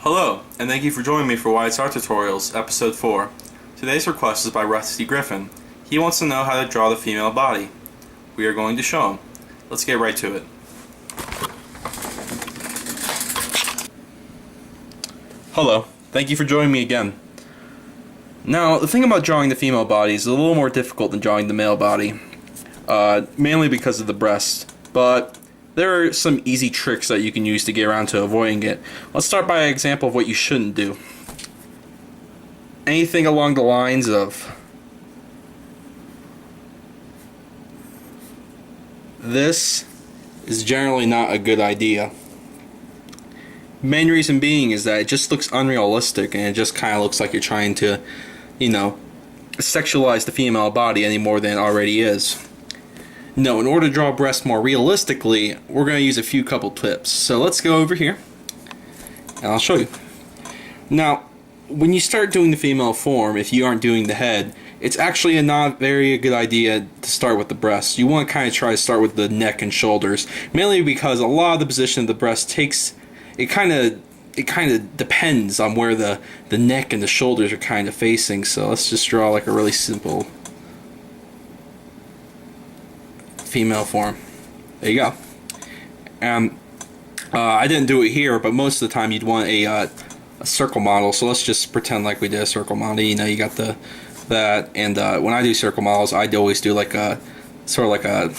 Hello, and thank you for joining me for Wyatt's Art Tutorials, Episode 4. Today's request is by Rusty Griffin. He wants to know how to draw the female body. We are going to show him. Let's get right to it. Hello, thank you for joining me again. Now, the thing about drawing the female body is a little more difficult than drawing the male body, mainly because of the breast, but there are some easy tricks that you can use to get around to avoiding it. Let's start by an example of what you shouldn't do. Anything along the lines of this is generally not a good idea. Main reason being is that it just looks unrealistic and it just kind of looks like you're trying to, sexualize the female body any more than it already is. No, in order to draw breasts more realistically, we're going to use a couple tips. So let's go over here, and I'll show you. Now, when you start doing the female form, if you aren't doing the head, it's actually not very good idea to start with the breasts. You want to kind of try to start with the neck and shoulders, mainly because a lot of the position of the breast it kind of depends on where the neck and the shoulders are kind of facing. So let's just draw like a really simple female form. There you go. I didn't do it here, but most of the time you'd want a circle model. So let's just pretend like we did a circle model. You got that, and when I do circle models, I'd always do like a sort of like a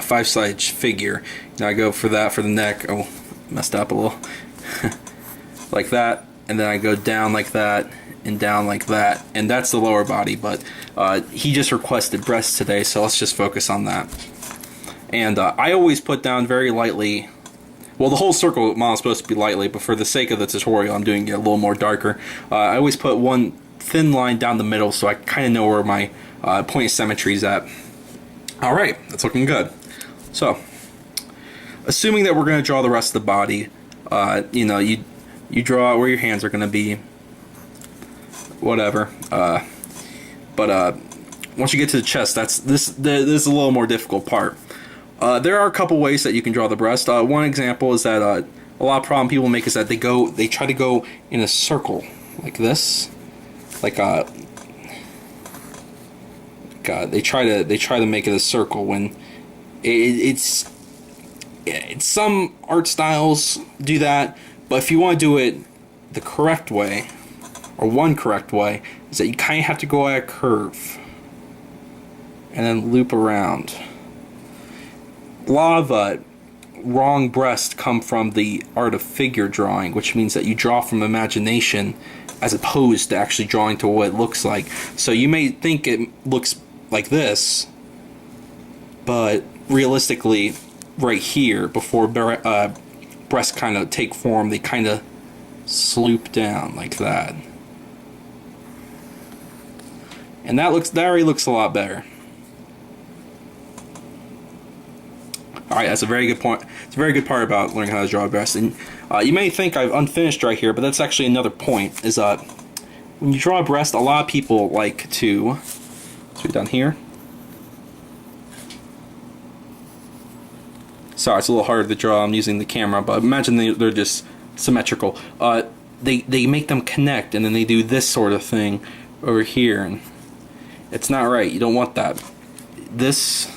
five-sided figure. I go for that for the neck. Oh, messed up a little. Like that, and then I go down like that and down like that, and that's the lower body. But he just requested breasts today, so let's just focus on that. And I always put down very lightly. Well, the whole circle model is supposed to be lightly, but for the sake of the tutorial, I'm doing it a little more darker. I always put one thin line down the middle, so I kind of know where my point of symmetry is at. All right, that's looking good. So, assuming that we're going to draw the rest of the body, you draw where your hands are going to be, whatever. But once you get to the chest, this is a little more difficult part. There are a couple ways that you can draw the breast. One example is that a lot of problem people make is that they try to go in a circle like this, they try to make it a circle when it's some art styles do that, but if you want to do it the correct way, or one correct way, is that you kind of have to go at a curve and then loop around. A lot of wrong breasts come from the art of figure drawing, which means that you draw from imagination as opposed to actually drawing to what it looks like. So you may think it looks like this, but realistically, right here, before breasts kind of take form, they kind of sloop down like that. And that already looks a lot better. Alright, that's a very good point. It's a very good part about learning how to draw a breast. And you may think I've unfinished right here, but that's actually another point. Is when you draw a breast, a lot of people like to, so down here. Sorry, it's a little harder to draw. I'm using the camera, but imagine they're just symmetrical. They make them connect, and then they do this sort of thing over here, and it's not right. You don't want that. This,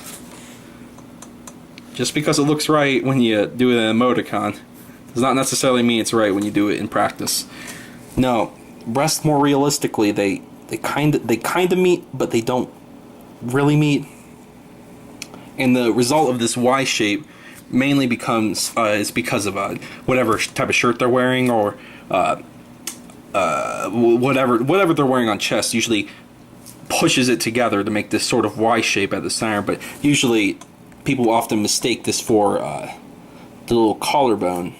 just because it looks right when you do it in emoticon, does not necessarily mean it's right when you do it in practice. No, breasts more realistically, they kind of meet, but they don't really meet. And the result of this Y shape mainly is because of whatever type of shirt they're wearing, or whatever they're wearing on chest usually pushes it together to make this sort of Y shape at the center. But usually people often mistake this for the little collarbone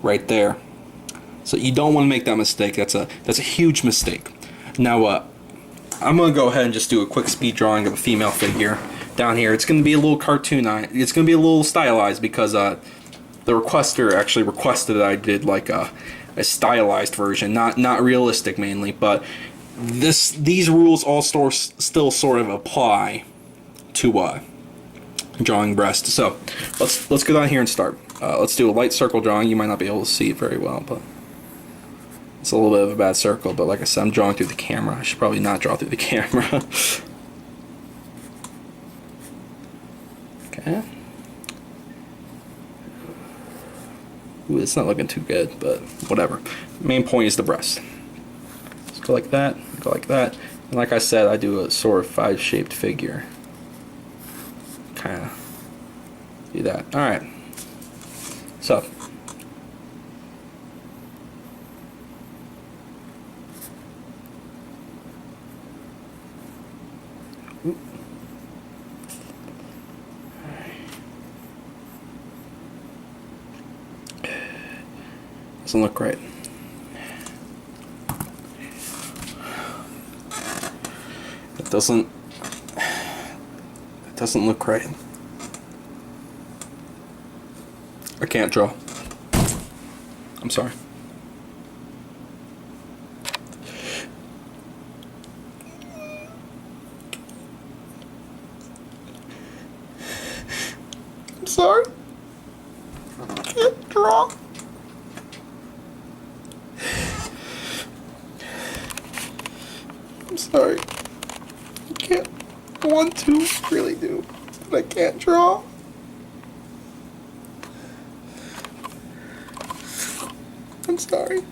right there. So you don't want to make that mistake. That's a huge mistake. Now I'm going to go ahead and just do a quick speed drawing of a female figure down here. It's going to be a little cartoon. It's going to be a little stylized because the requester actually requested that I did like a stylized version, not realistic mainly. But these rules all still sort of apply to drawing breast. So let's go down here and start. Let's do a light circle drawing. You might not be able to see it very well, but it's a little bit of a bad circle. But like I said, I'm drawing through the camera. I should probably not draw through the camera. Okay. Ooh, it's not looking too good, but whatever. Main point is the breast. Just go like that, go like that. And like I said, I do a sort of 5-shaped figure. Kind of do that. Alright. So. Oop. Doesn't look right. It doesn't look right. I can't draw. I'm sorry. I'm sorry. I can't draw. I'm sorry. I can't. I want to, really do, but I can't draw. I'm sorry.